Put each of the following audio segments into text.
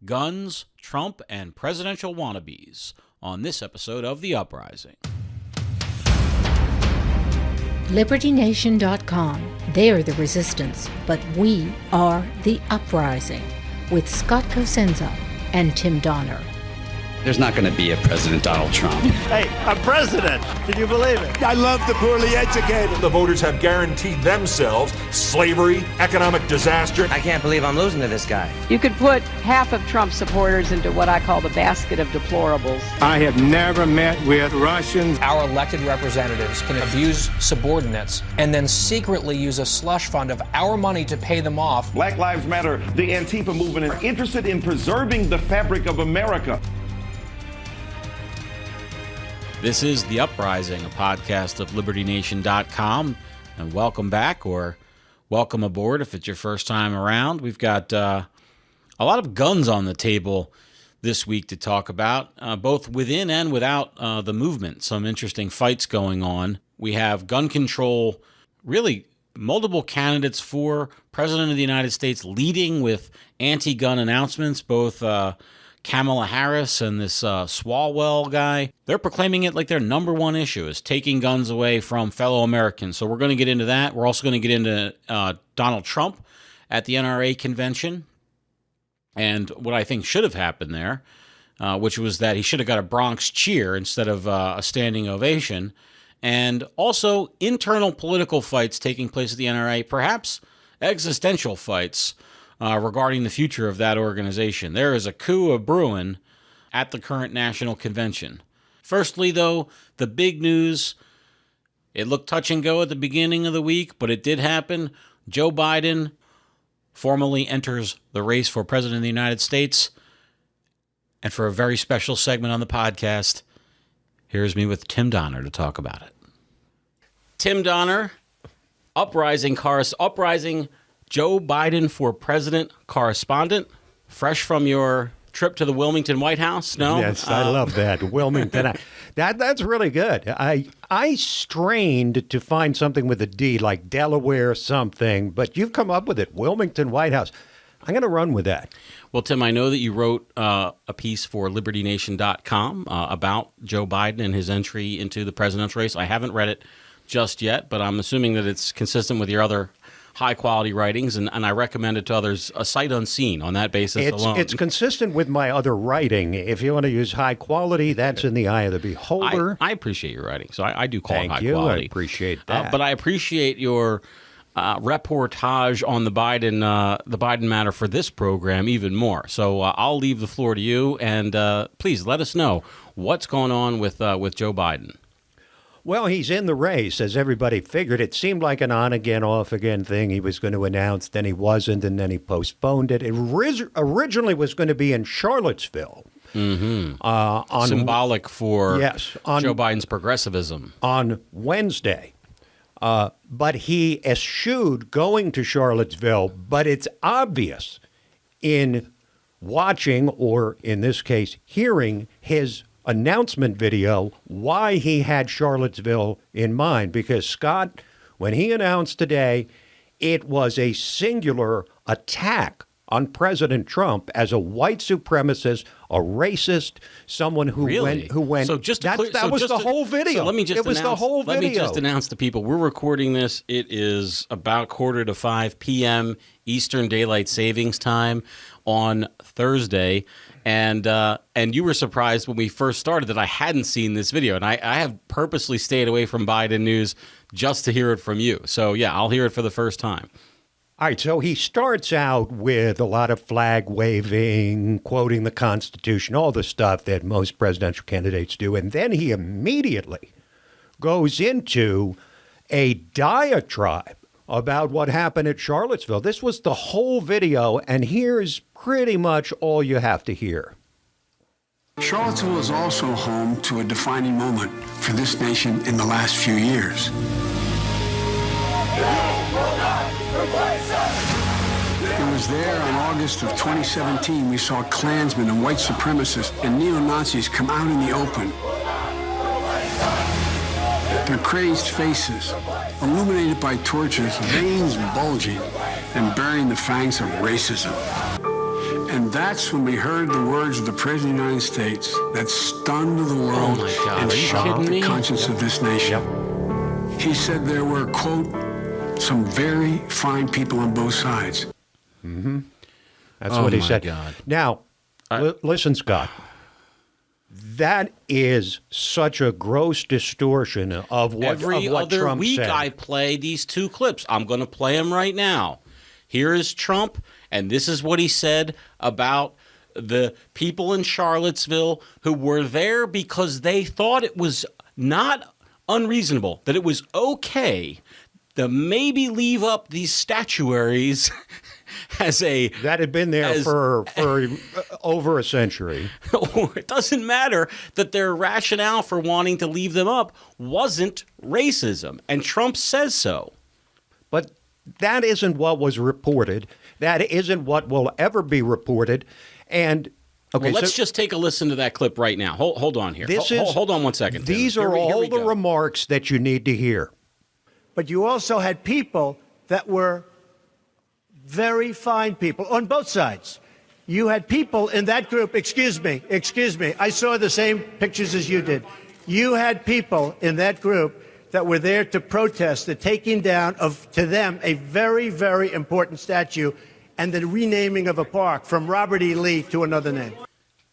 guns, Trump, and presidential wannabes on this episode of The Uprising. LibertyNation.com. They're the resistance, but we are the uprising. With Scott Cosenza and Tim Donner. There's not going to be a President Donald Trump. Hey, I'm president. Can you believe it? I love the poorly educated. The voters have guaranteed themselves slavery, economic disaster. I can't believe I'm losing to this guy. You could put half of Trump's supporters into what I call the basket of deplorables. I have never met with Russians. Our elected representatives can abuse subordinates and then secretly use a slush fund of our money to pay them off. Black Lives Matter, the Antifa movement, is interested in preserving the fabric of America. This is The Uprising, a podcast of LibertyNation.com, and welcome back, or welcome aboard if it's your first time around. We've got a lot of guns on the table this week to talk about, both within and without the movement. Some interesting fights going on. We have gun control, really multiple candidates for President of the United States leading with anti-gun announcements, both Kamala Harris and this Swalwell guy. They're proclaiming it like their number one issue is taking guns away from fellow Americans. So we're going to get into that. We're also going to get into Donald Trump at the NRA convention and what I think should have happened there, which was that he should have got a Bronx cheer instead of a standing ovation. And also internal political fights taking place at the NRA, perhaps existential fights regarding the future of that organization. There is a coup a-brewing at the current national convention. Firstly, though, the big news, it looked touch and go at the beginning of the week, but it did happen. Joe Biden formally enters the race for President of the United States. And for a very special segment on the podcast, here's me with Tim Donner to talk about it. Tim Donner, Uprising Joe Biden for President correspondent, fresh from your trip to the Wilmington White House? No? Yes, I love that. Wilmington. That's really good. I strained to find something with a D, like Delaware something, but you've come up with it, Wilmington White House. I'm going to run with that. Well, Tim, I know that you wrote a piece for LibertyNation.com about Joe Biden and his entry into the presidential race. I haven't read it just yet, but I'm assuming that it's consistent with your other high-quality writings, and I recommend it to others, a sight unseen on that basis alone. It's consistent with my other writing. If you want to use high quality, that's in the eye of the beholder. I appreciate your writing, so I do call it high quality. Thank you. I appreciate that. But I appreciate your reportage on the Biden matter for this program even more. So I'll leave the floor to you, and please let us know what's going on with Joe Biden. Well, he's in the race, as everybody figured. It seemed like an on-again, off-again thing he was going to announce. Then he wasn't, and then he postponed it. It originally was going to be in Charlottesville. Mm-hmm. Symbolic for Joe Biden's progressivism. On Wednesday. But he eschewed going to Charlottesville. But it's obvious in watching, or in this case, hearing his announcement video, why he had Charlottesville in mind. Because Scott, when he announced today, it was a singular attack on President Trump as a white supremacist, a racist, someone who went. So just that was the whole video. So let me just Let me just announce to people, we're recording this. It is about 4:45 p.m. Eastern Daylight Savings Time on Thursday. And you were surprised when we first started that I hadn't seen this video. And I have purposely stayed away from Biden news just to hear it from you. So, yeah, I'll hear it for the first time. All right, so he starts out with a lot of flag waving, quoting the Constitution, all the stuff that most presidential candidates do. And then he immediately goes into a diatribe about what happened at Charlottesville. This was the whole video, and here's pretty much all you have to hear. Charlottesville is also home to a defining moment for this nation in the last few years. It was there on August of 2017 we saw Klansmen and white supremacists and neo-Nazis come out in the open. Their crazed faces, illuminated by torches, veins bulging and bearing the fangs of racism. And that's when we heard the words of the President of the United States that stunned the world and shocked the conscience of this nation. He said there were, quote, some very fine people on both sides. Mm-hmm. That's what he said. God. Now, listen, Scott. That is such a gross distortion of what Every what other Trump week said. I play these two clips. I'm going to play them right now. Here is Trump, and this is what he said about the people in Charlottesville who were there because they thought it was not unreasonable, that it was okay to maybe leave up these statuaries as a... That had been there for over a century. It doesn't matter that their rationale for wanting to leave them up wasn't racism, and Trump says so. But that isn't what was reported. That isn't what will ever be reported. And okay, well, let's just take a listen to that clip right now. Hold on here. Hold on one second. These Tim. are Here all we the go. remarks that you need to hear. But you also had people that were very fine people on both sides. You had people in that group, excuse me, I saw the same pictures as you did. You had people in that group that were there to protest the taking down of, to them, a very, very important statue and the renaming of a park from Robert E. Lee to another name.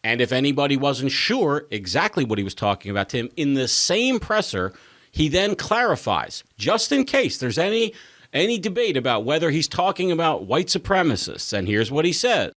And if anybody wasn't sure exactly what he was talking about, Tim, in the same presser, he then clarifies, just in case there's any debate about whether he's talking about white supremacists. And here's what he said.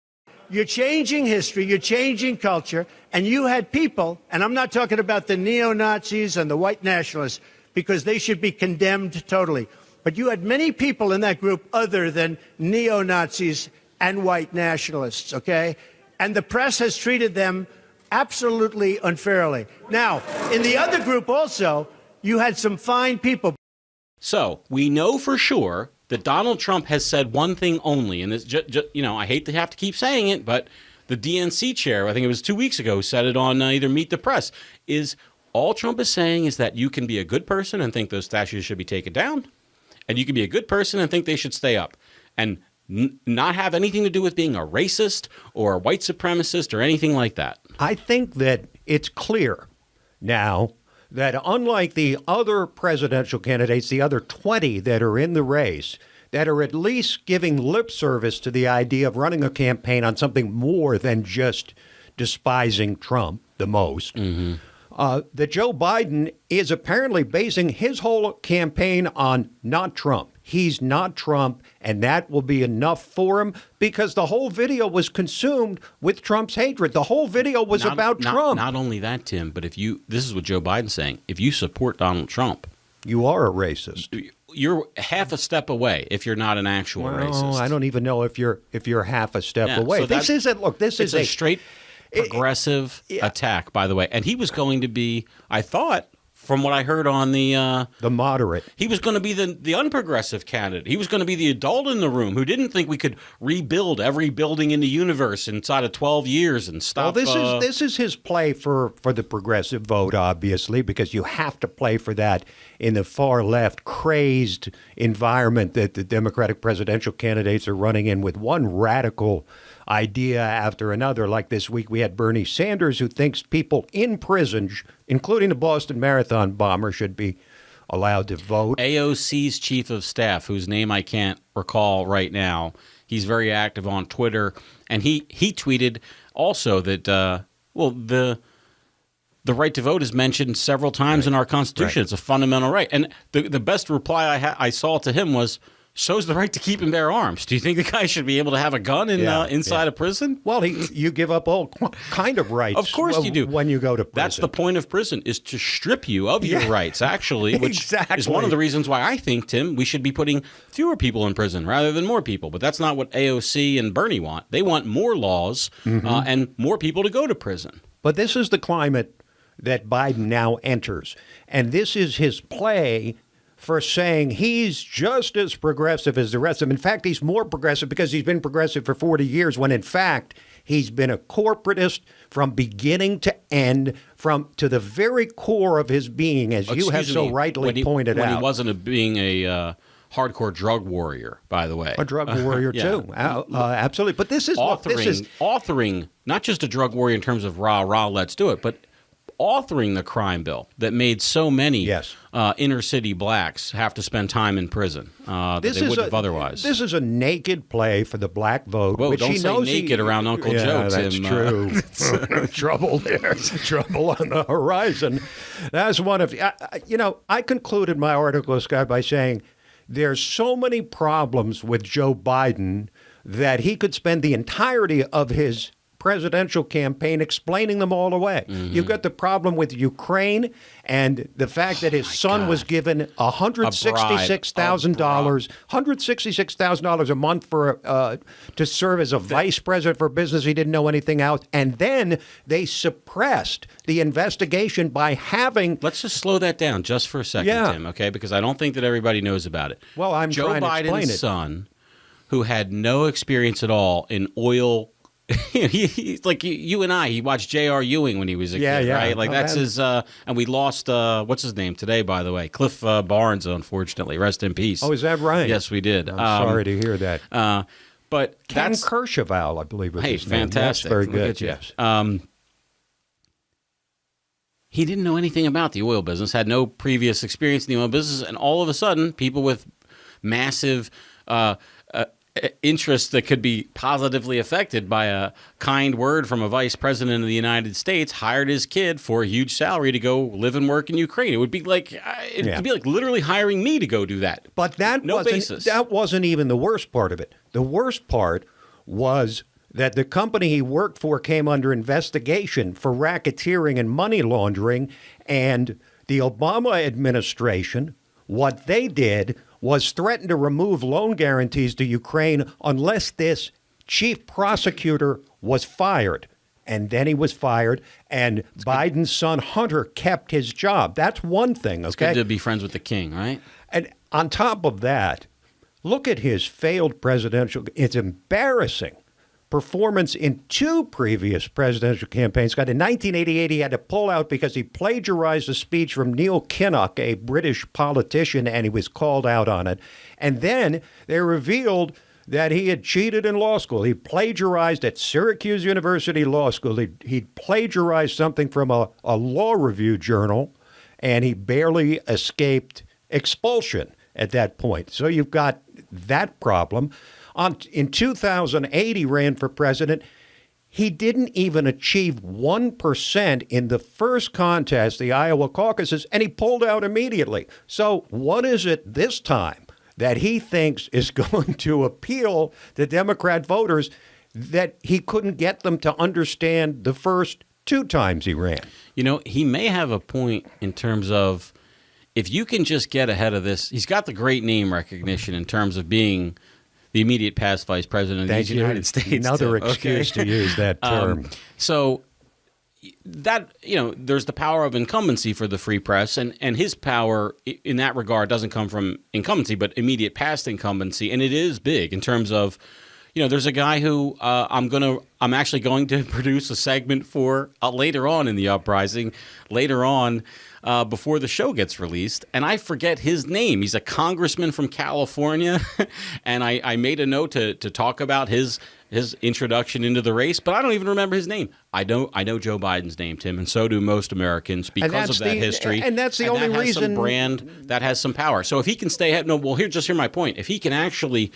You're changing history, you're changing culture, and you had people, and I'm not talking about the neo-Nazis and the white nationalists, because they should be condemned totally. But you had many people in that group other than neo-Nazis and white nationalists, okay? And the press has treated them absolutely unfairly. Now, in the other group also, you had some fine people. So we know for sure that Donald Trump has said one thing only, and this, I hate to have to keep saying it, but the DNC chair, I think it was 2 weeks ago, said it on either Meet the Press, is all Trump is saying is that you can be a good person and think those statues should be taken down, and you can be a good person and think they should stay up, and not have anything to do with being a racist or a white supremacist or anything like that. I think that it's clear now that unlike the other presidential candidates, the other 20 that are in the race, that are at least giving lip service to the idea of running a campaign on something more than just despising Trump the most, that Joe Biden is apparently basing his whole campaign on not Trump. He's not Trump, and that will be enough for him because the whole video was consumed with Trump's hatred. The whole video was about Trump. Not only that, Tim, but this is what Joe Biden's saying, if you support Donald Trump, you are a racist. You're half a step away if you're not an actual racist. I don't even know if you're half a step away. So this is a straight progressive attack, by the way. And he was going to be, I thought, from what I heard on the moderate, he was going to be the unprogressive candidate. He was going to be the adult in the room who didn't think we could rebuild every building in the universe inside of 12 years and stop. Well, this is his play for the progressive vote, obviously, because you have to play for that in the far left crazed environment that the Democratic presidential candidates are running in with one radical idea after another. Like this week, we had Bernie Sanders, who thinks people in prison, including the Boston Marathon bomber, should be allowed to vote. AOC's chief of staff, whose name I can't recall right now, he's very active on Twitter, and he tweeted also that the right to vote is mentioned several times in our Constitution. Right. It's a fundamental right. And the best reply I saw to him was, so's the right to keep and bear arms. Do you think the guy should be able to have a gun inside a prison? Well, you give up all kind of rights. Of course you do. When you go to prison. That's the point of prison, is to strip you of your rights, actually, which is one of the reasons why I think, Tim, we should be putting fewer people in prison rather than more people. But that's not what AOC and Bernie want. They want more laws and more people to go to prison. But this is the climate that Biden now enters. And this is his play for saying he's just as progressive as the rest of them. In fact, he's more progressive because he's been progressive for 40 years, when in fact he's been a corporatist from beginning to end, to the very core of his being, as you have so rightly pointed out. When he wasn't being a hardcore drug warrior, by the way. A drug warrior, too. Absolutely. But this is authoring not just a drug warrior in terms of rah, let's do it, but authoring the crime bill that made so many inner city blacks have to spend time in prison that they wouldn't have otherwise. This is a naked play for the black vote. Whoa, which don't he say knows naked around Uncle Joe, that's Tim. True. Trouble there. Trouble on the horizon. That's one of, I concluded my article, Scott, by saying there's so many problems with Joe Biden that he could spend the entirety of his presidential campaign explaining them all away. You've got the problem with Ukraine and the fact that his son was given $166,000 a month for to serve as a vice president for business he didn't know anything out. And then they suppressed the investigation by having... Let's just slow that down just for a second, Tim, okay? Because I don't think that everybody knows about it. Well, I'm Joe trying to explain it. Biden's son, who had no experience at all in oil... He's like you and I. He watched J.R. Ewing when he was a kid, right? Like that's his. And we lost what's his name today, by the way, Cliff Barnes. Unfortunately, rest in peace. Oh, is that right? Yes, we did. I'm sorry to hear that. But Ken Kercheval, I believe, was his name. Fantastic. That's very good. Yes. He didn't know anything about the oil business. Had no previous experience in the oil business, and all of a sudden, people with massive. Interests that could be positively affected by a kind word from a vice president of the United States hired his kid for a huge salary to go live and work in Ukraine. It would be like literally hiring me to go do that. But that wasn't even the worst part of it. The worst part was that the company he worked for came under investigation for racketeering and money laundering, and the Obama administration, what they did was threaten to remove loan guarantees to Ukraine unless this chief prosecutor was fired. And then he was fired, and Biden's son, Hunter, kept his job. That's one thing, okay? It's good to be friends with the king, right? And on top of that, look at his failed presidential... It's embarrassing. Performance in two previous presidential campaigns. In 1988, he had to pull out because he plagiarized a speech from Neil Kinnock, a British politician, and he was called out on it. And then they revealed that he had cheated in law school. He plagiarized at Syracuse University Law School. He plagiarized something from a law review journal, and he barely escaped expulsion at that point. So you've got that problem. In 2008, he ran for president. He didn't even achieve 1% in the first contest, the Iowa caucuses, and he pulled out immediately. So what is it this time that he thinks is going to appeal to Democrat voters that he couldn't get them to understand the first two times he ran? You know, he may have a point in terms of if you can just get ahead of this. He's got the great name recognition in terms of being the immediate past vice president of the United States. Another excuse to use that term. So that, there's the power of incumbency for the free press, and his power in that regard doesn't come from incumbency, but immediate past incumbency. And it is big in terms of, there's a guy who I'm actually going to produce a segment for later on in the Uprising, before the show gets released, and I forget his name. He's a congressman from California, and I made a note to talk about his introduction into the race, but I don't even remember his name. I know Joe Biden's name, Tim, and so do most Americans because of that history. And that's the only reason. Some brand that has some power. So if he can stay ahead, hear my point. If he can actually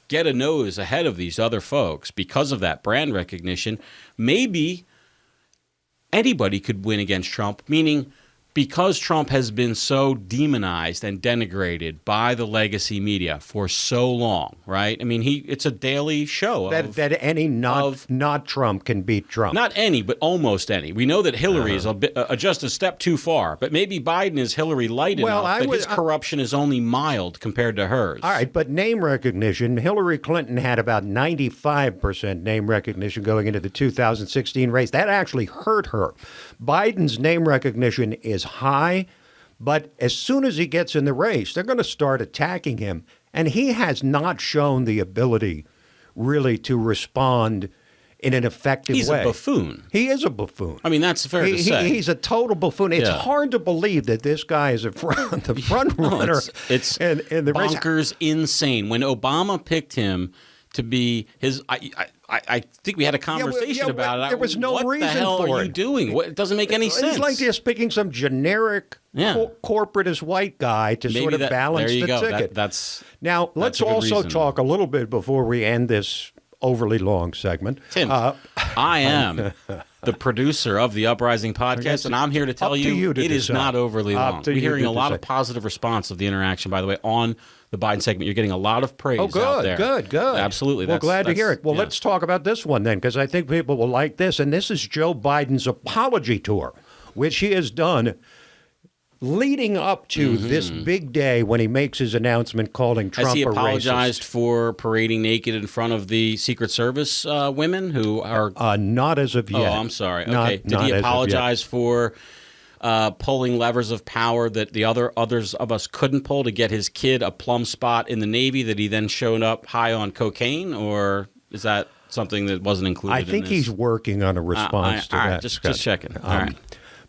get a nose ahead of these other folks because of that brand recognition, maybe anybody could win against Trump, meaning because Trump has been so demonized and denigrated by the legacy media for so long, right? I mean, it's a daily show that any not Trump can beat Trump. Not any, but almost any. We know that Hillary is just a step too far, but maybe Biden is Hillary light enough that his corruption is only mild compared to hers. All right, but name recognition, Hillary Clinton had about 95% name recognition going into the 2016 race. That actually hurt her. Biden's name recognition is high, but as soon as he gets in the race, they're going to start attacking him. And he has not shown the ability really to respond in an effective way. He's a buffoon. He is a buffoon. I mean, that's fair to say. He's a total buffoon. It's hard to believe that this guy is the front runner. It's in the bonkers insane. When Obama picked him to be his, I think we had a conversation about it. There was no reason for it. What the hell are you doing? It doesn't make any sense. It's like just picking some generic corporatist white guy to sort of balance the ticket. Now, let's also talk a little bit before we end this overly long segment. Tim, I am the producer of the Uprising podcast, and I'm here to tell you it is not overly long. We're hearing a lot of positive response of the interaction, by the way, on the Biden segment. You're getting a lot of praise out there. Good. Absolutely. Well, glad to hear it. Well, let's talk about this one then, because I think people will like this. And this is Joe Biden's apology tour, which he has done leading up to this big day when he makes his announcement calling Trump a racist. Has he apologized for parading naked in front of the Secret Service women who are... not as of yet. Oh, I'm sorry. Okay. Did he apologize for pulling levers of power that the others of us couldn't pull to get his kid a plum spot in the Navy that he then showed up high on cocaine? Or is that something that wasn't included I think he's working on a response to all that. Right, just checking. All right.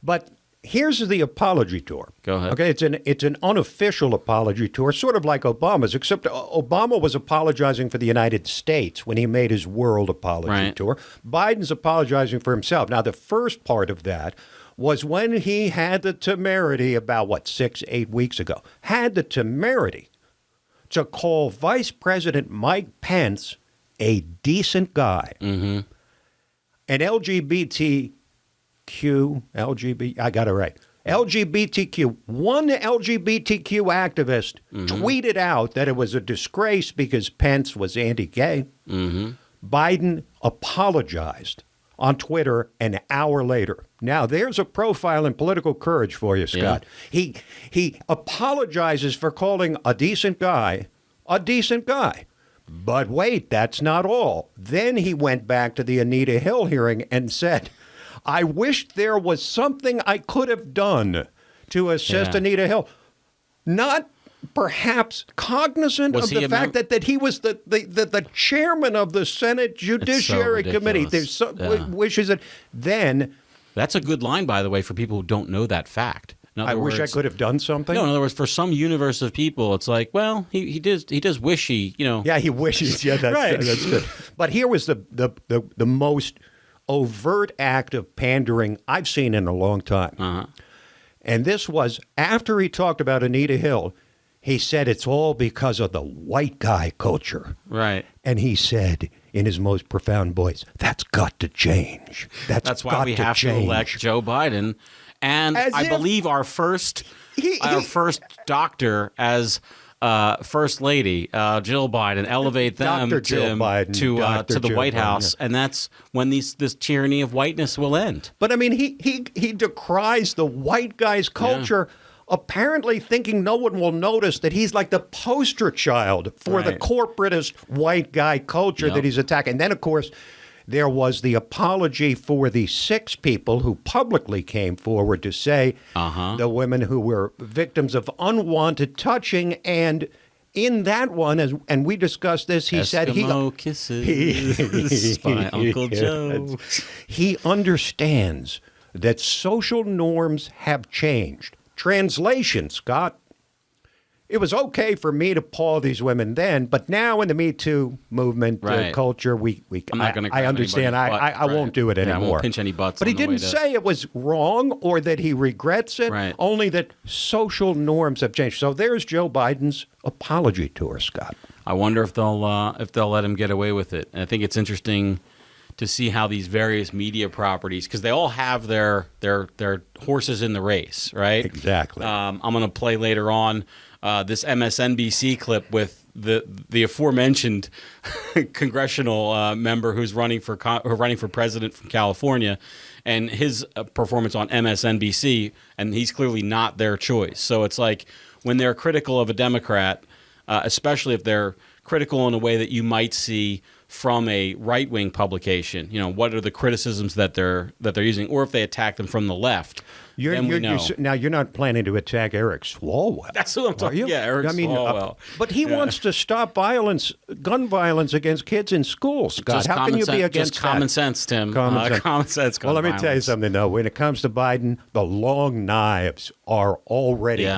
But here's the apology tour. Go ahead. Okay, it's an unofficial apology tour, sort of like Obama's, except Obama was apologizing for the United States when he made his world apology tour. Biden's apologizing for himself. Now, the first part of that was when he had the temerity about, 6-8 weeks ago, had the temerity to call Vice President Mike Pence a decent guy. An LGBTQ, I got it right. One LGBTQ activist tweeted out that it was a disgrace because Pence was anti-gay. Biden apologized on Twitter an hour later. Now, there's a profile in political courage for you, Scott. Yeah. He apologizes for calling a decent guy a decent guy. But wait, that's not all. Then he went back to the Anita Hill hearing and said, I wish there was something I could have done to assist Anita Hill. Not perhaps cognizant of the fact that he was the chairman of the Senate Judiciary Committee. There's wishes that then. That's a good line, by the way, for people who don't know that fact. I wish I could have done something. No, in other words, for some universe of people, it's like, well, he does wish he, Yeah, he wishes. Yeah, that's good. But here was the most overt act of pandering I've seen in a long time. And this was after he talked about Anita Hill. He said it's all because of the white guy culture. Right. And he said in his most profound voice, that's got to change. That's why we have to elect Joe Biden. And I believe our first doctor as First Lady, Jill Biden, elevate them to the White House, and that's when this tyranny of whiteness will end. But I mean, he decries the white guy's culture, apparently thinking no one will notice that he's like the poster child for the corporatist white guy culture that he's attacking. And then, of course, there was the apology for the 6 people who publicly came forward to say the women who were victims of unwanted touching. And in that one, and we discussed this, he said kisses by Uncle Joe. He understands that social norms have changed. Translation, Scott. It was okay for me to paw these women then, but now in the Me Too movement culture, I understand. I won't do it anymore. I won't pinch any butts. But he didn't say it was wrong or that he regrets it. Only that social norms have changed. So there's Joe Biden's apology tour, Scott. I wonder if they'll let him get away with it. And I think it's interesting to see how these various media properties, because they all have their horses in the race, right? Exactly. I'm going to play later on this MSNBC clip with the aforementioned congressional member who's running for president from California, and his performance on MSNBC, and he's clearly not their choice. So it's like when they're critical of a Democrat, especially if they're critical in a way that you might see from a right-wing publication. What are the criticisms that they're using, or if they attack them from the left. Then we know. Now, you're not planning to attack Eric Swalwell. That's what I'm talking. Yeah, Eric Swalwell. But he wants to stop gun violence against kids in schools. Scott, how can you be against just common sense, Tim? Common sense. Well, let me tell you something, though. When it comes to Biden, the long knives are already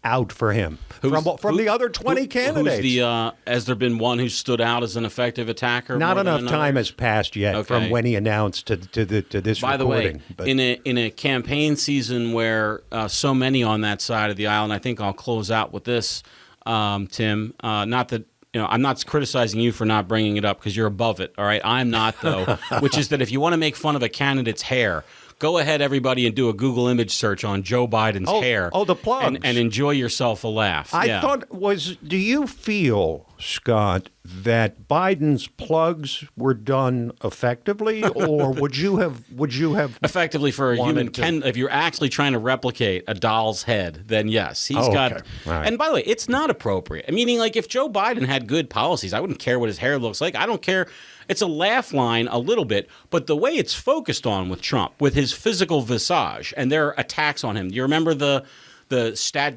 out for him from the other 20 candidates. Has there been one who stood out as an effective attacker? Not enough time has passed yet from when he announced to this By recording. the way, in a campaign season where so many on that side of the aisle, and I think I'll close out with this, Tim. Not that. I'm not criticizing you for not bringing it up because you're above it, all right? I'm not, though, which is that if you want to make fun of a candidate's hair, go ahead, everybody, and do a Google image search on Joe Biden's hair. Oh, the plugs. And enjoy yourself a laugh. Do you feel, Scott, that Biden's plugs were done effectively, or would you have effectively for a human? If you're actually trying to replicate a doll's head, then yes, he's got. Right. And by the way, it's not appropriate. Meaning, like, if Joe Biden had good policies, I wouldn't care what his hair looks like. I don't care. It's a laugh line a little bit, but the way it's focused on with Trump, with his physical visage and their attacks on him. Do you remember the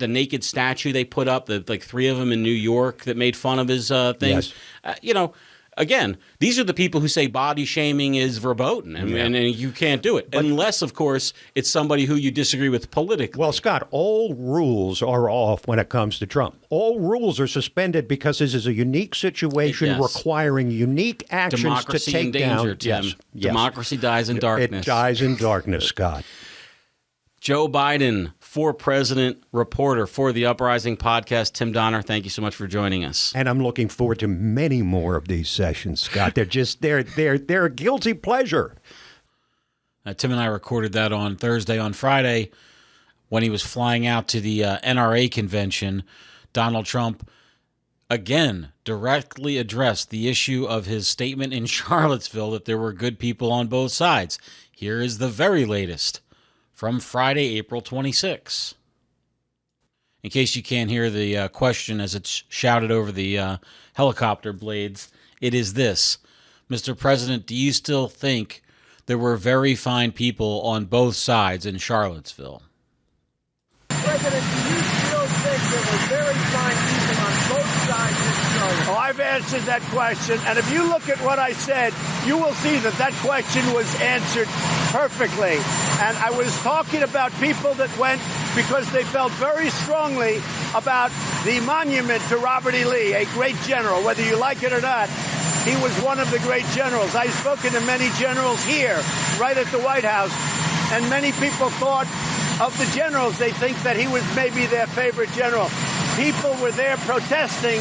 naked statue they put up, like 3 of them in New York that made fun of his things? Yes. Again, these are the people who say body shaming is verboten, and you can't do it unless, of course, it's somebody who you disagree with politically. Well, Scott, all rules are off when it comes to Trump. All rules are suspended because this is a unique situation requiring unique actions Democracy to take in danger, down. Tim. Democracy dies in darkness. It dies in darkness, Scott. Joe Biden, for president reporter for the Uprising podcast. Tim Donner, thank you so much for joining us. And I'm looking forward to many more of these sessions, Scott. They're a guilty pleasure. Tim and I recorded that on Thursday. On Friday, when he was flying out to the NRA convention, Donald Trump again directly addressed the issue of his statement in Charlottesville that there were good people on both sides. Here is the very latest from Friday, April 26. In case you can't hear the question as it's shouted over the helicopter blades, it is this. Mr. President, do you still think there were very fine people on both sides in Charlottesville? President, do you still think there were very fine people on both sides in Charlottesville? Oh, I've answered that question, and if you look at what I said, you will see that question was answered perfectly. And I was talking about people that went because they felt very strongly about the monument to Robert E. Lee, a great general. Whether you like it or not, he was one of the great generals. I've spoken to many generals here, right at the White House, and many people thought of the generals. They think that he was maybe their favorite general. People were there protesting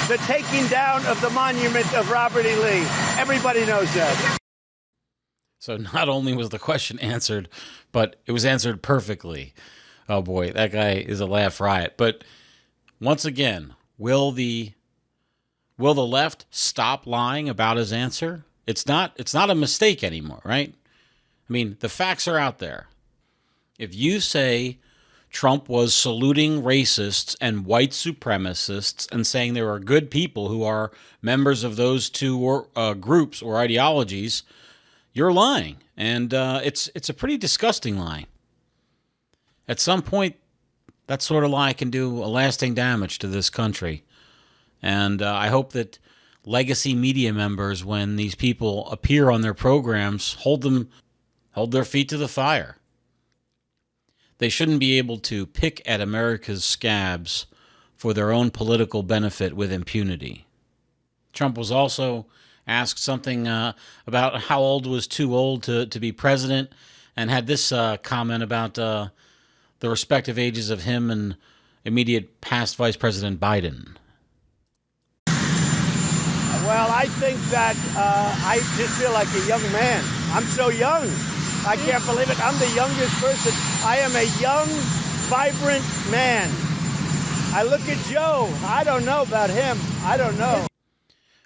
the taking down of the monument of Robert E. Lee. Everybody knows that. So not only was the question answered, but it was answered perfectly. Oh boy, that guy is a laugh riot. But once again, will the left stop lying about his answer? It's not a mistake anymore, right? I mean, the facts are out there. If you say Trump was saluting racists and white supremacists and saying there are good people who are members of those two groups or ideologies, you're lying. And it's a pretty disgusting lie. At some point, that sort of lie can do a lasting damage to this country. And I hope that legacy media members, when these people appear on their programs, hold their feet to the fire. They shouldn't be able to pick at America's scabs for their own political benefit with impunity. Trump was also asked something about how old was too old to be president, and had this comment about the respective ages of him and immediate past Vice President Biden. Well, I think that I just feel like a young man. I'm so young. I can't believe it. I'm the youngest person. I am a young, vibrant man. I look at Joe. I don't know about him. I don't know.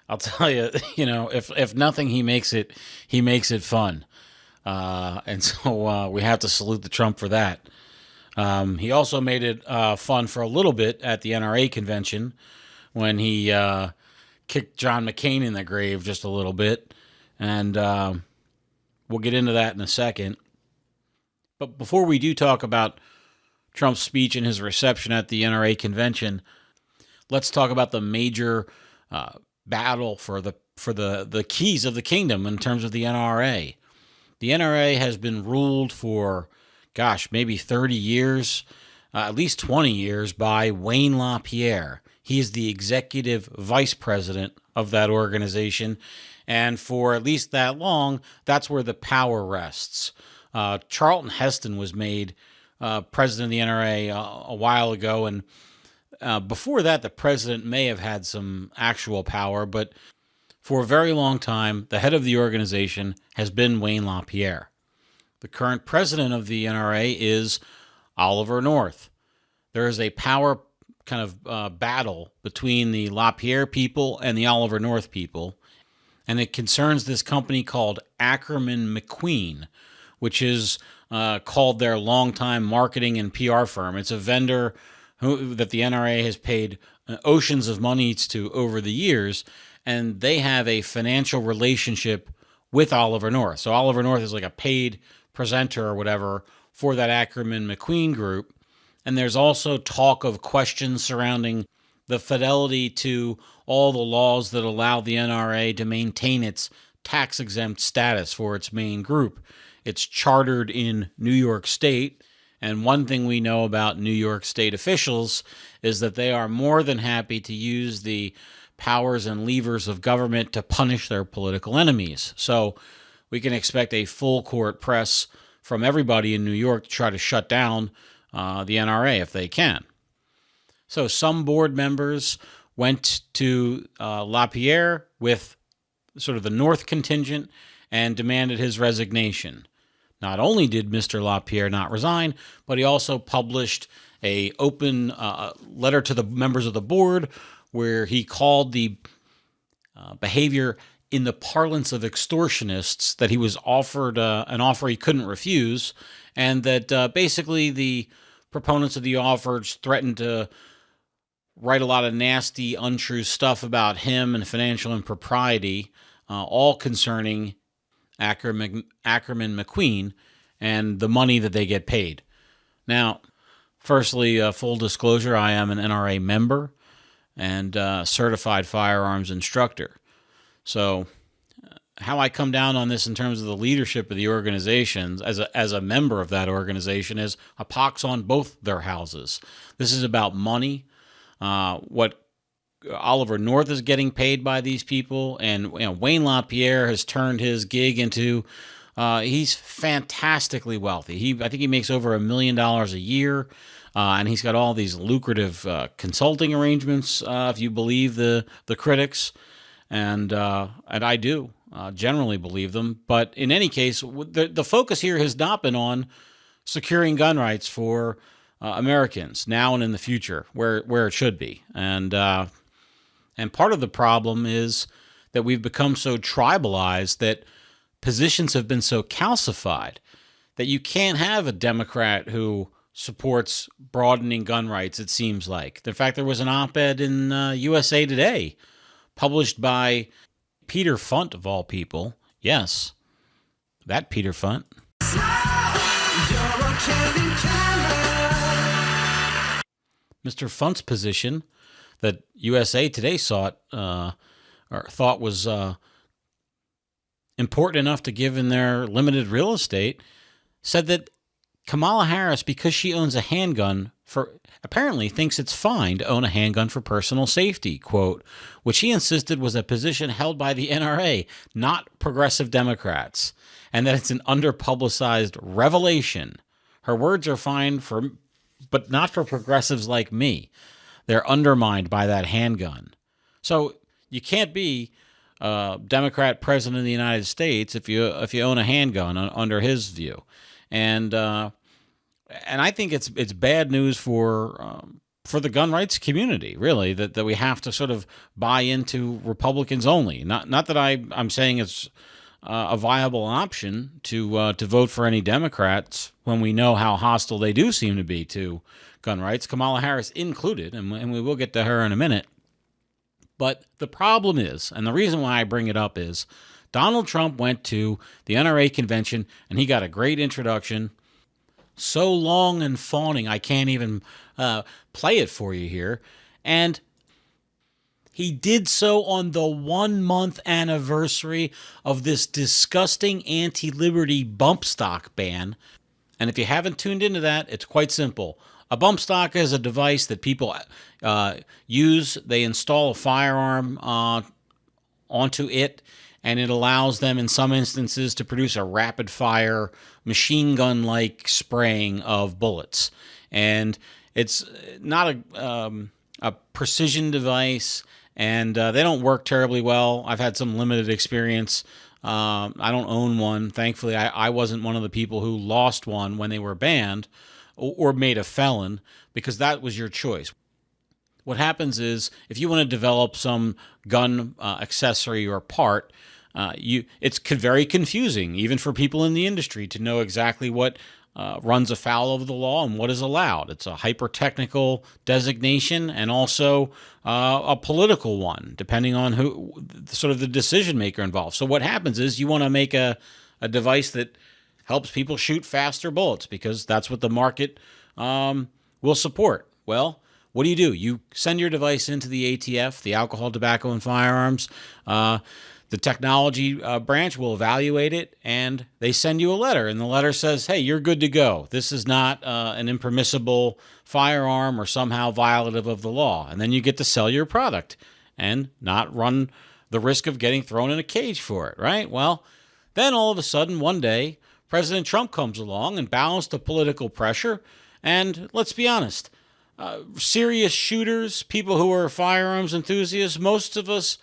I'll tell you, if nothing, he makes it fun. And so we have to salute the Trump for that. He also made it fun for a little bit at the NRA convention when he kick John McCain in the grave just a little bit. And we'll get into that in a second. But before we do talk about Trump's speech and his reception at the NRA convention, let's talk about the major battle for the keys of the kingdom in terms of the NRA. The NRA has been ruled for, maybe 30 years, at least 20 years, by Wayne LaPierre. He is the executive vice president of that organization, and for at least that long, that's where the power rests. Charlton Heston was made president of the NRA a while ago, and before that, the president may have had some actual power, but for a very long time, the head of the organization has been Wayne LaPierre. The current president of the NRA is Oliver North. There is a power kind of battle between the LaPierre people and the Oliver North people, and it concerns this company called Ackerman McQueen, which is called their longtime marketing and PR firm. It's a vendor that the NRA has paid oceans of money to over the years, and they have a financial relationship with Oliver North. So Oliver North is like a paid presenter or whatever for that Ackerman McQueen group. And there's also talk of questions surrounding the fidelity to all the laws that allow the NRA to maintain its tax-exempt status for its main group. It's chartered in New York State, and one thing we know about New York State officials is that they are more than happy to use the powers and levers of government to punish their political enemies. So we can expect a full court press from everybody in New York to try to shut down the NRA if they can. So some board members went to LaPierre with sort of the North contingent and demanded his resignation. Not only did Mr. LaPierre not resign, but he also published an open letter to the members of the board where he called the behavior in the parlance of extortionists, that he was offered an offer he couldn't refuse, and that basically the proponents of the offers threatened to write a lot of nasty, untrue stuff about him and financial impropriety, all concerning Ackerman McQueen and the money that they get paid. Now, firstly, full disclosure, I am an NRA member and certified firearms instructor. So how I come down on this in terms of the leadership of the organizations as a member of that organization is a pox on both their houses. This is about money, what Oliver North is getting paid by these people, and Wayne LaPierre has turned his gig into he's fantastically wealthy. I think he makes over $1 million a year, and he's got all these lucrative consulting arrangements, if you believe the critics, and I do generally believe them. But in any case, the focus here has not been on securing gun rights for Americans now and in the future, where it should be, and part of the problem is that we've become so tribalized that positions have been so calcified that you can't have a Democrat who supports broadening gun rights, it seems like. In fact, there was an op-ed in USA Today published by Peter Funt, of all people. Yes, that Peter Funt. Mr. Funt's position that USA Today thought was important enough to give in their limited real estate, said that Kamala Harris, because she owns a handgun, apparently thinks it's fine to own a handgun for personal safety, quote, which he insisted was a position held by the NRA, not progressive Democrats, and that it's an underpublicized revelation. Her words are fine but not for progressives like me. They're undermined by that handgun. So you can't be Democrat president of the United States if you own a handgun under his view, and I think it's bad news for the gun rights community, really, that we have to sort of buy into Republicans only. Not that I'm saying it's a viable option to vote for any Democrats when we know how hostile they do seem to be to gun rights, Kamala Harris included, and we will get to her in a minute. But the problem is, and the reason why I bring it up is, Donald Trump went to the NRA convention and he got a great introduction. So long and fawning, I can't even play it for you here. And he did so on the 1-month anniversary of this disgusting anti-liberty bump stock ban. And if you haven't tuned into that, it's quite simple. A bump stock is a device that people use. They install a firearm onto it, and it allows them in some instances to produce a rapid-fire, machine gun-like spraying of bullets. And it's not a precision device, and they don't work terribly well. I've had some limited experience. I don't own one. Thankfully, I wasn't one of the people who lost one when they were banned or made a felon, because that was your choice. What happens is, if you want to develop some gun accessory or part, it's very confusing, even for people in the industry, to know exactly what runs afoul of the law and what is allowed. It's a hyper-technical designation and also a political one, depending on who, sort of the decision maker involved. So what happens is, you want to make a device that helps people shoot faster bullets, because that's what the market will support. Well, what do? You send your device into the ATF, the Alcohol, Tobacco, and Firearms. The technology branch will evaluate it, and they send you a letter. And the letter says, hey, you're good to go. This is not an impermissible firearm or somehow violative of the law. And then you get to sell your product and not run the risk of getting thrown in a cage for it, right? Well, then all of a sudden, one day, President Trump comes along and balanced the political pressure. And let's be honest, serious shooters, people who are firearms enthusiasts, most of us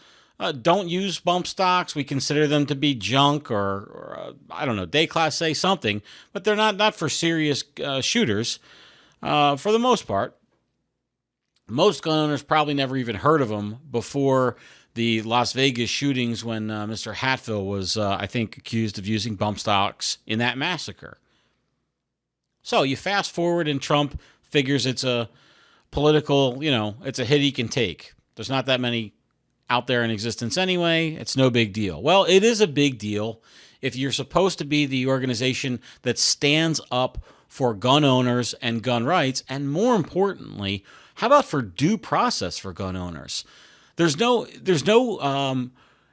don't use bump stocks. We consider them to be junk or I don't know, déclassé something, but they're not for serious shooters for the most part. Most gun owners probably never even heard of them before the Las Vegas shootings, when Mr. Hatfield was, I think, accused of using bump stocks in that massacre. So you fast forward, and Trump figures it's a political, it's a hit he can take. There's not that many out there in existence anyway. It's no big deal. Well, it is a big deal if you're supposed to be the organization that stands up for gun owners and gun rights, and more importantly, how about for due process for gun owners? There's no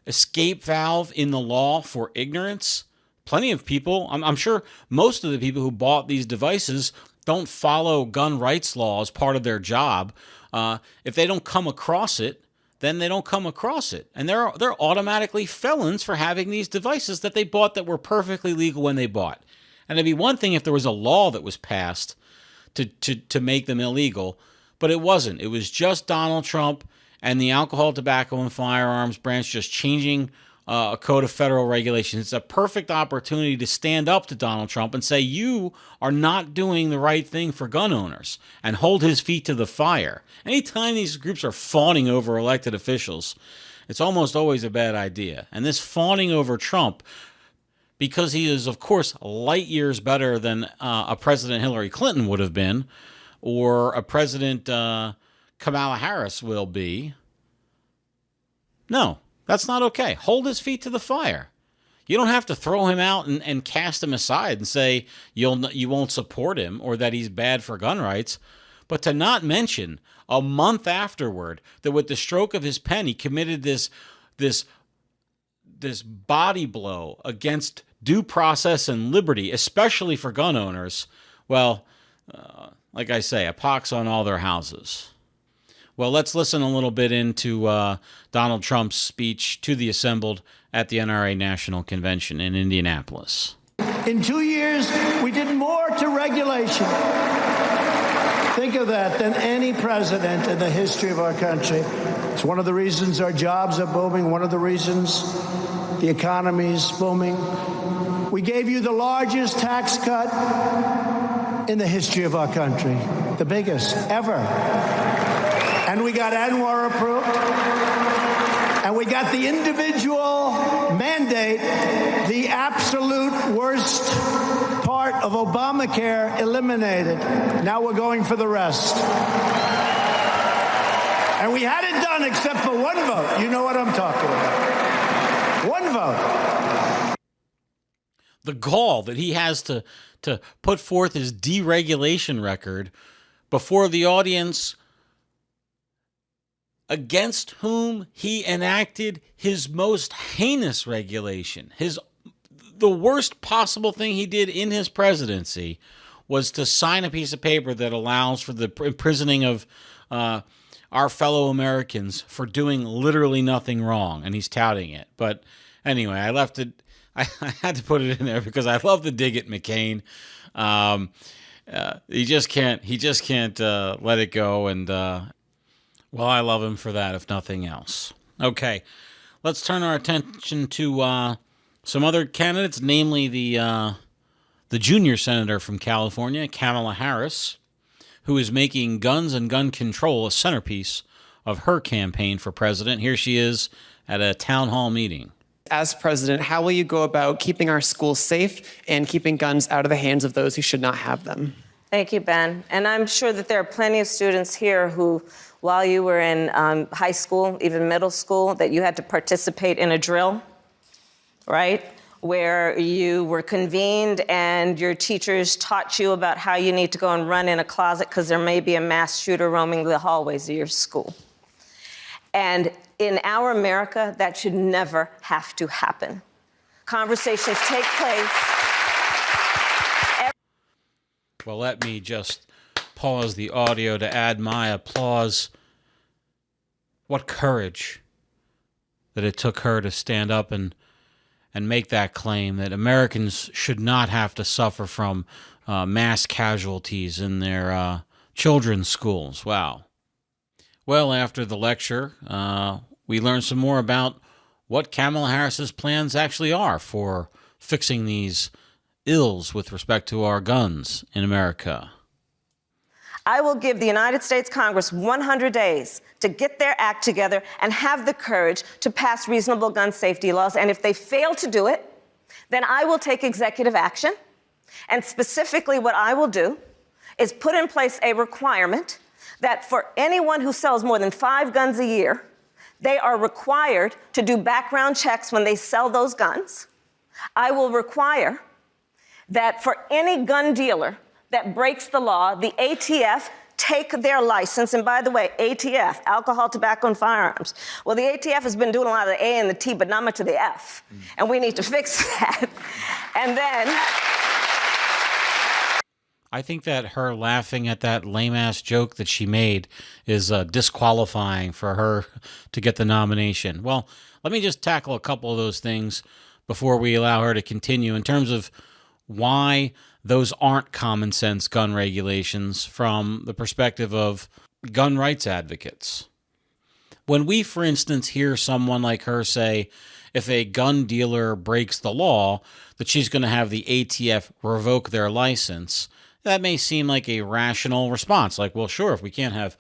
escape valve in the law for ignorance. Plenty of people, I'm sure most of the people who bought these devices don't follow gun rights law as part of their job. If they don't come across it, then they don't come across it. And they're automatically felons for having these devices that they bought that were perfectly legal when they bought. And it'd be one thing if there was a law that was passed to make them illegal, but it wasn't. It was just Donald Trump and the Alcohol, Tobacco, and Firearms branch just changing a code of federal regulations. It's a perfect opportunity to stand up to Donald Trump and say, you are not doing the right thing for gun owners, and hold his feet to the fire. Anytime these groups are fawning over elected officials, it's almost always a bad idea. And this fawning over Trump, because he is, of course, light years better than a President Hillary Clinton would have been, or a President Kamala Harris will be. No, that's not okay. Hold his feet to the fire. You don't have to throw him out and cast him aside and say you won't support him or that he's bad for gun rights. But to not mention a month afterward that with the stroke of his pen he committed this body blow against due process and liberty, especially for gun owners, well, like I say, a pox on all their houses. Well, let's listen a little bit into Donald Trump's speech to the assembled at the NRA National Convention in Indianapolis. In 2 years, we did more to regulation. Think of that, than any president in the history of our country. It's one of the reasons our jobs are booming, one of the reasons the economy is booming. We gave you the largest tax cut in the history of our country, the biggest ever. And we got ANWR approved, and we got the individual mandate, the absolute worst part of Obamacare, eliminated. Now we're going for the rest. And we had it done except for one vote. You know what I'm talking about. One vote. The gall that he has to put forth his deregulation record before the audience against whom he enacted his most heinous regulation. The worst possible thing he did in his presidency was to sign a piece of paper that allows for the imprisoning of our fellow Americans for doing literally nothing wrong, and he's touting it. But anyway, I left it. I had to put it in there because I love the dig at McCain. He just can't let it go, and well, I love him for that, if nothing else. Okay, let's turn our attention to some other candidates, namely the junior senator from California, Kamala Harris, who is making guns and gun control a centerpiece of her campaign for president. Here she is at a town hall meeting. As president, how will you go about keeping our schools safe and keeping guns out of the hands of those who should not have them? Thank you, Ben. And I'm sure that there are plenty of students here who, while you were in high school, even middle school, that you had to participate in a drill, right? Where you were convened and your teachers taught you about how you need to go and run in a closet because there may be a mass shooter roaming the hallways of your school. And in our America, that should never have to happen. Conversations take place. Well, let me just pause the audio to add my applause. What courage that it took her to stand up and make that claim that Americans should not have to suffer from mass casualties in their children's schools. Wow. Well, after the lecture, we learned some more about what Kamala Harris's plans actually are for fixing these ills with respect to our guns in America. I will give the United States Congress 100 days to get their act together and have the courage to pass reasonable gun safety laws. And if they fail to do it, then I will take executive action. And specifically what I will do is put in place a requirement that for anyone who sells more than 5 guns a year, they are required to do background checks when they sell those guns. I will require that for any gun dealer that breaks the law, the ATF take their license. And by the way, ATF, alcohol, tobacco, and firearms. Well, the ATF has been doing a lot of the A and the T, but not much of the F. And we need to fix that. And then I think that her laughing at that lame-ass joke that she made is disqualifying for her to get the nomination. Well, let me just tackle a couple of those things before we allow her to continue in terms of why those aren't common sense gun regulations from the perspective of gun rights advocates. When we, for instance, hear someone like her say, if a gun dealer breaks the law, that she's going to have the ATF revoke their license, that may seem like a rational response. Like, well, sure, if we can't have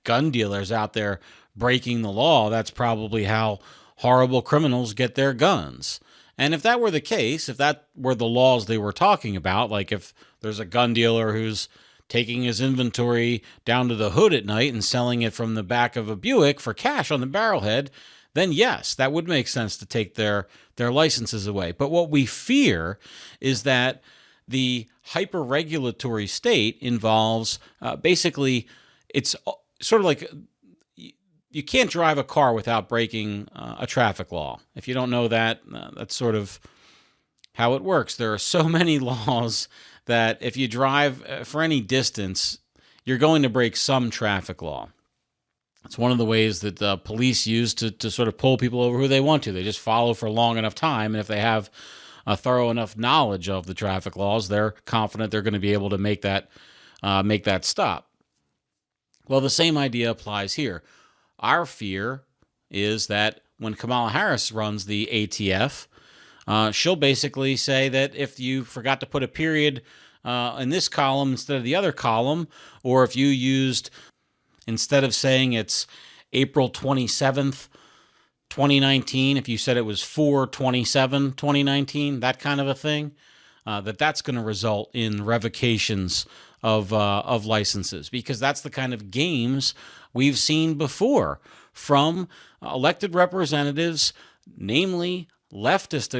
gun dealers out there breaking the law, that's probably how horrible criminals get their guns. And if that were the case, if that were the laws they were talking about, like if there's a gun dealer who's taking his inventory down to the hood at night and selling it from the back of a Buick for cash on the barrelhead, then yes, that would make sense to take their licenses away. But what we fear is that the hyper-regulatory state involves basically, it's sort of like you can't drive a car without breaking a traffic law. If you don't know that, that's sort of how it works. There are so many laws that if you drive for any distance, you're going to break some traffic law. It's one of the ways that the police use to sort of pull people over who they want to. They just follow for a long enough time, and if they have a thorough enough knowledge of the traffic laws, they're confident they're going to be able to make that stop. Well, the same idea applies here. Our fear is that when Kamala Harris runs the ATF, she'll basically say that if you forgot to put a period in this column instead of the other column, or if you used, instead of saying it's April 27th, 2019, if you said it was 4/27/2019, that kind of a thing, that's going to result in revocations of licenses, because that's the kind of games we've seen before from elected representatives, namely leftist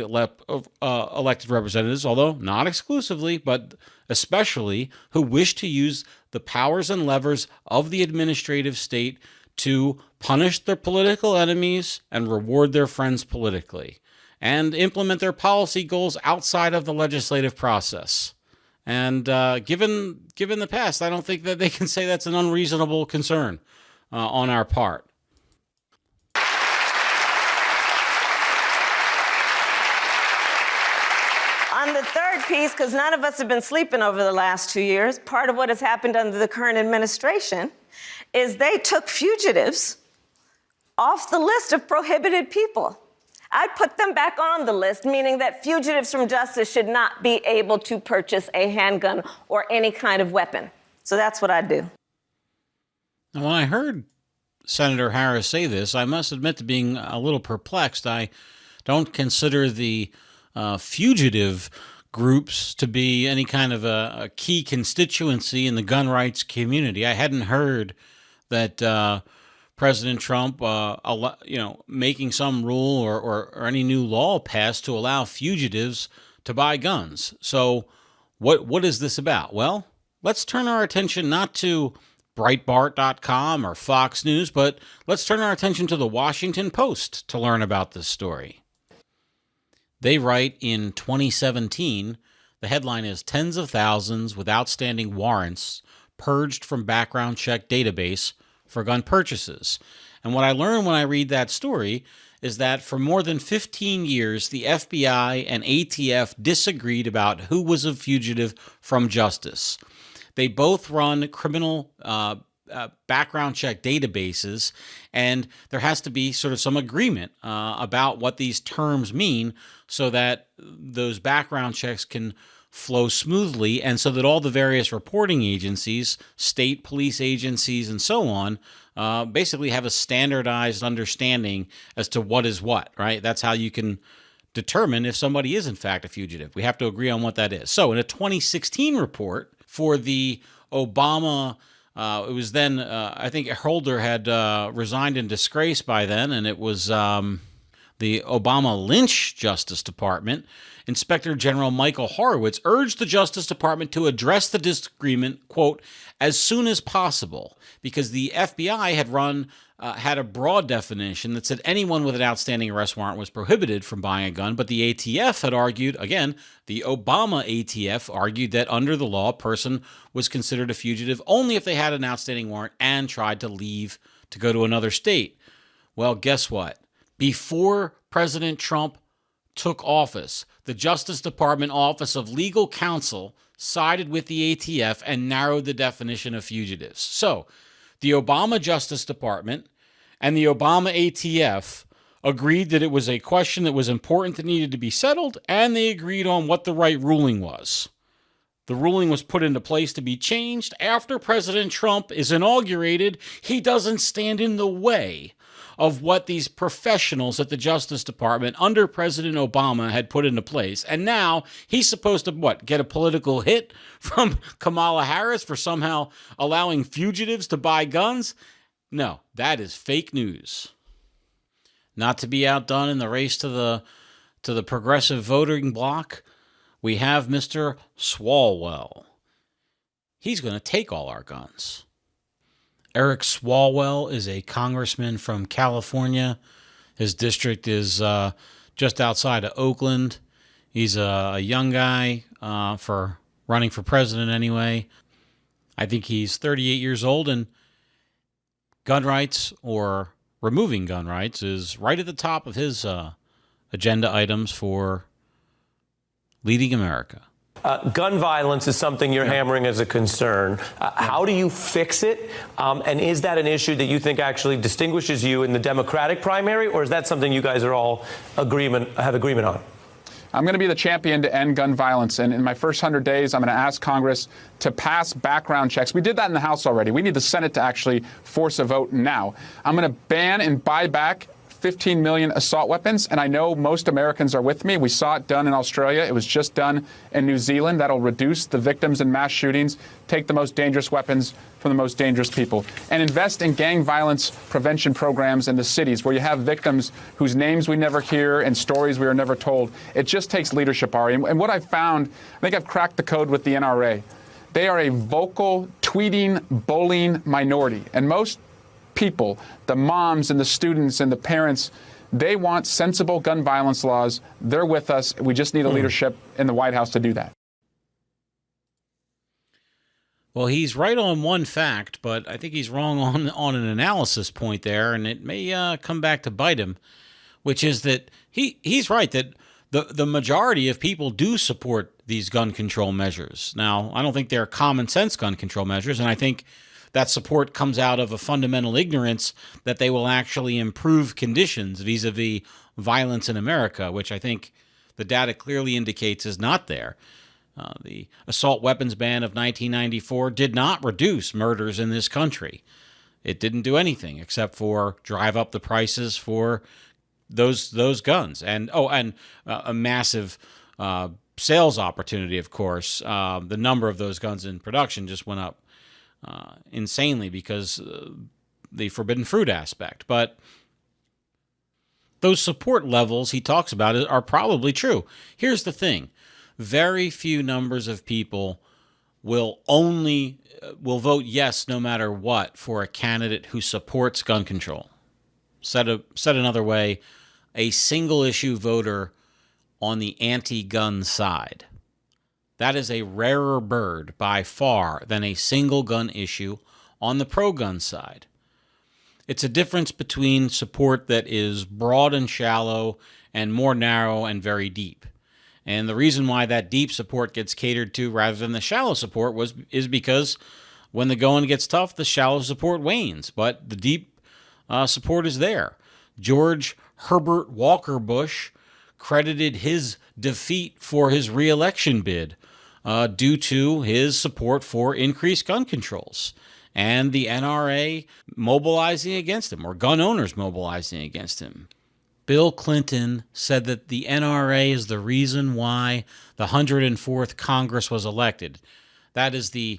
elected representatives, although not exclusively, but especially, who wish to use the powers and levers of the administrative state to punish their political enemies and reward their friends politically, and implement their policy goals outside of the legislative process. And given the past, I don't think that they can say that's an unreasonable concern on our part. On the third piece, because none of us have been sleeping over the last 2 years, part of what has happened under the current administration is they took fugitives off the list of prohibited people. I'd put them back on the list, meaning that fugitives from justice should not be able to purchase a handgun or any kind of weapon. So that's what I'd do. Now, when I heard Senator Harris say this, I must admit to being a little perplexed. I don't consider the fugitive groups to be any kind of a key constituency in the gun rights community. I hadn't heard that President Trump, making some rule or any new law passed to allow fugitives to buy guns. So what is this about? Well, let's turn our attention not to Breitbart.com or Fox News, but let's turn our attention to the Washington Post to learn about this story. They write in 2017, the headline is "Tens of Thousands with Outstanding Warrants Purged from Background Check Database for Gun Purchases." And what I learned when I read that story is that for more than 15 years, the FBI and ATF disagreed about who was a fugitive from justice. They both run criminal background check databases, and there has to be sort of some agreement about what these terms mean so that those background checks can flow smoothly, and so that all the various reporting agencies, state police agencies, and so on, basically have a standardized understanding as to what is what, right? That's how you can determine if somebody is in fact a fugitive. We have to agree on what that is. So in a 2016 report for the Obama, it was then, I think Holder had resigned in disgrace by then, and it was the Obama Lynch Justice Department. Inspector General Michael Horowitz urged the Justice Department to address the disagreement, quote, as soon as possible, because the FBI had a broad definition that said anyone with an outstanding arrest warrant was prohibited from buying a gun, but the ATF had argued, again, the Obama ATF argued that under the law, a person was considered a fugitive only if they had an outstanding warrant and tried to leave to go to another state. Well, guess what? Before President Trump took office, the Justice Department Office of Legal Counsel sided with the ATF and narrowed the definition of fugitives. So, the Obama Justice Department and the Obama ATF agreed that it was a question that was important that needed to be settled, and they agreed on what the right ruling was. The ruling was put into place to be changed after President Trump is inaugurated. He doesn't stand in the way of what these professionals at the Justice Department under President Obama had put into place. And now he's supposed to, get a political hit from Kamala Harris for somehow allowing fugitives to buy guns? No, that is fake news. Not to be outdone in the race to the progressive voting bloc, we have Mr. Swalwell. He's going to take all our guns. Eric Swalwell is a congressman from California. His district is just outside of Oakland. He's a young guy for running for president anyway. I think he's 38 years old, and gun rights or removing gun rights is right at the top of his agenda items for leading America. Gun violence is something you're hammering as a concern. How do you fix it? And is that an issue that you think actually distinguishes you in the Democratic primary, or is that something you guys are all have agreement on? I'm going to be the champion to end gun violence. And in my first 100 days, I'm going to ask Congress to pass background checks. We did that in the House already. We need the Senate to actually force a vote now. I'm going to ban and buy back 15 million assault weapons, and I know most Americans are with me. We saw it done in Australia. It was just done in New Zealand. That'll reduce the victims in mass shootings, take the most dangerous weapons from the most dangerous people, and invest in gang violence prevention programs in the cities where you have victims whose names we never hear and stories we are never told. It just takes leadership, Ari. And what I've found, I think I've cracked the code with the NRA. They are a vocal, tweeting, bullying minority. And most people, the moms and the students and the parents, they want sensible gun violence laws. They're with us. We just need a leadership in the White House to do that. Well, he's right on one fact, but I think he's wrong on an analysis point there, and it may come back to bite him, which is that he's right that the majority of people do support these gun control measures. Now, I don't think they're common sense gun control measures, and I think that support comes out of a fundamental ignorance that they will actually improve conditions vis-a-vis violence in America, which I think the data clearly indicates is not there. The assault weapons ban of 1994 did not reduce murders in this country. It didn't do anything except for drive up the prices for those guns, and a massive sales opportunity. Of course, the number of those guns in production just went up insanely because the forbidden fruit aspect. But those support levels he talks about are probably true. Here's the thing: very few numbers of people will vote yes no matter what for a candidate who supports gun control. Said another way, a single issue voter on the anti-gun side. That is a rarer bird by far than a single gun issue on the pro-gun side. It's a difference between support that is broad and shallow and more narrow and very deep. And the reason why that deep support gets catered to rather than the shallow support is because when the going gets tough, the shallow support wanes, but the deep support is there. George Herbert Walker Bush credited his defeat for his re-election bid due to his support for increased gun controls and the NRA mobilizing against him, or gun owners mobilizing against him. Bill Clinton said that the NRA is the reason why the 104th Congress was elected. That is the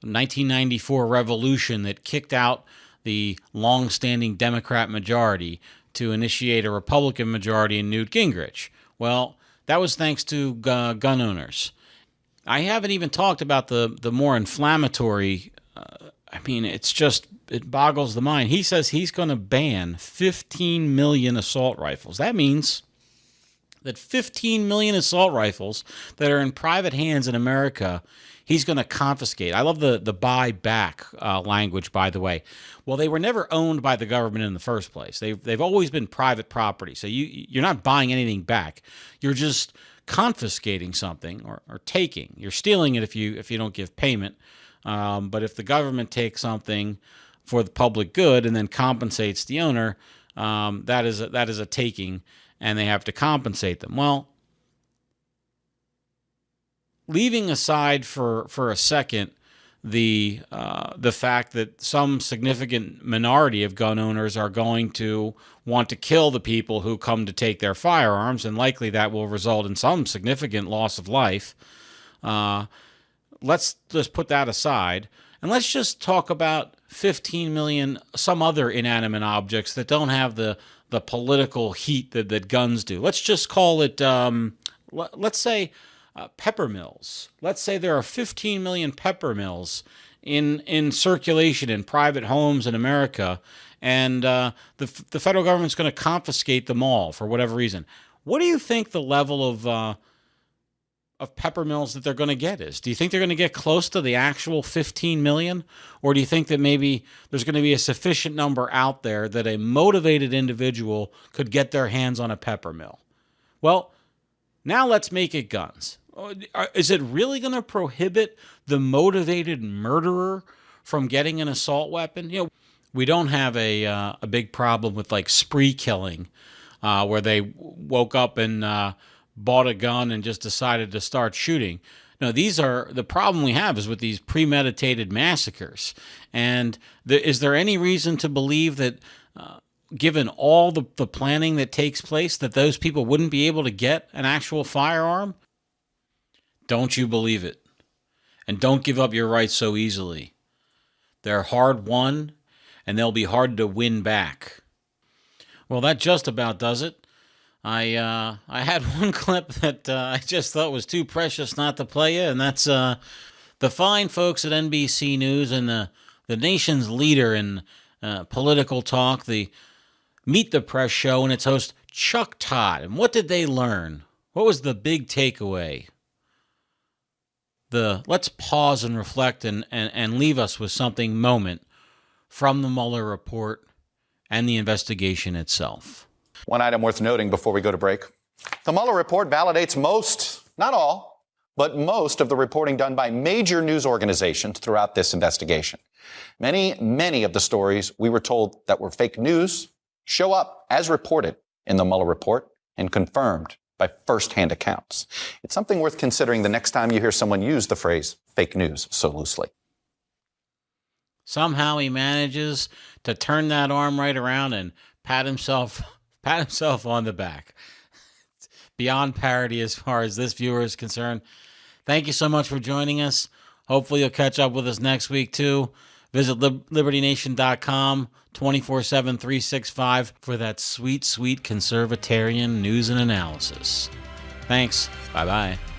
1994 revolution that kicked out the long-standing Democrat majority to initiate a Republican majority in Newt Gingrich. Well, that was thanks to gun owners. I haven't even talked about the more inflammatory. It boggles the mind. He says he's going to ban 15 million assault rifles. That means that 15 million assault rifles that are in private hands in America, he's going to confiscate. I love the buy back language, by the way. Well, they were never owned by the government in the first place. They've always been private property. So you're not buying anything back. You're just confiscating something or taking. You're stealing it if you don't give payment. But if the government takes something for the public good and then compensates the owner, that is a taking, and they have to compensate them. Well, leaving aside for a second the fact that some significant minority of gun owners are going to want to kill the people who come to take their firearms, and likely that will result in some significant loss of life. Let's just put that aside, and let's just talk about 15 million some other inanimate objects that don't have the political heat that guns do. Let's just call it, let's say, pepper mills. Let's say there are 15 million pepper mills in circulation in private homes in America, and the federal government's going to confiscate them all for whatever reason. What do you think the level of pepper mills that they're going to get is? Do you think they're going to get close to the actual 15 million? Or do you think that maybe there's going to be a sufficient number out there that a motivated individual could get their hands on a pepper mill? Well, now let's make it guns. Is it really going to prohibit the motivated murderer from getting an assault weapon? You know, we don't have a big problem with like spree killing, where they woke up and bought a gun and just decided to start shooting. No, the problem we have is with these premeditated massacres. And is there any reason to believe that given all the planning that takes place, that those people wouldn't be able to get an actual firearm? Don't you believe it. And don't give up your rights so easily. They're hard won, and they'll be hard to win back. Well, that just about does it. I had one clip that I just thought was too precious not to play you, and that's the fine folks at NBC News and the nation's leader in political talk, the Meet the Press show, and its host, Chuck Todd. And what did they learn? What was the big takeaway? Let's pause and reflect and leave us with something moment from the Mueller report and the investigation itself. One item worth noting before we go to break. The Mueller report validates most, not all, but most of the reporting done by major news organizations throughout this investigation. Many of the stories we were told that were fake news show up as reported in the Mueller report and confirmed by first-hand accounts. It's something worth considering the next time you hear someone use the phrase fake news so loosely. Somehow he manages to turn that arm right around and pat himself on the back. It's beyond parody as far as this viewer is concerned. Thank you so much for joining us. Hopefully you'll catch up with us next week too. Visit LibertyNation.com 24/7, 365 for that sweet, sweet conservatarian news and analysis. Thanks. Bye-bye.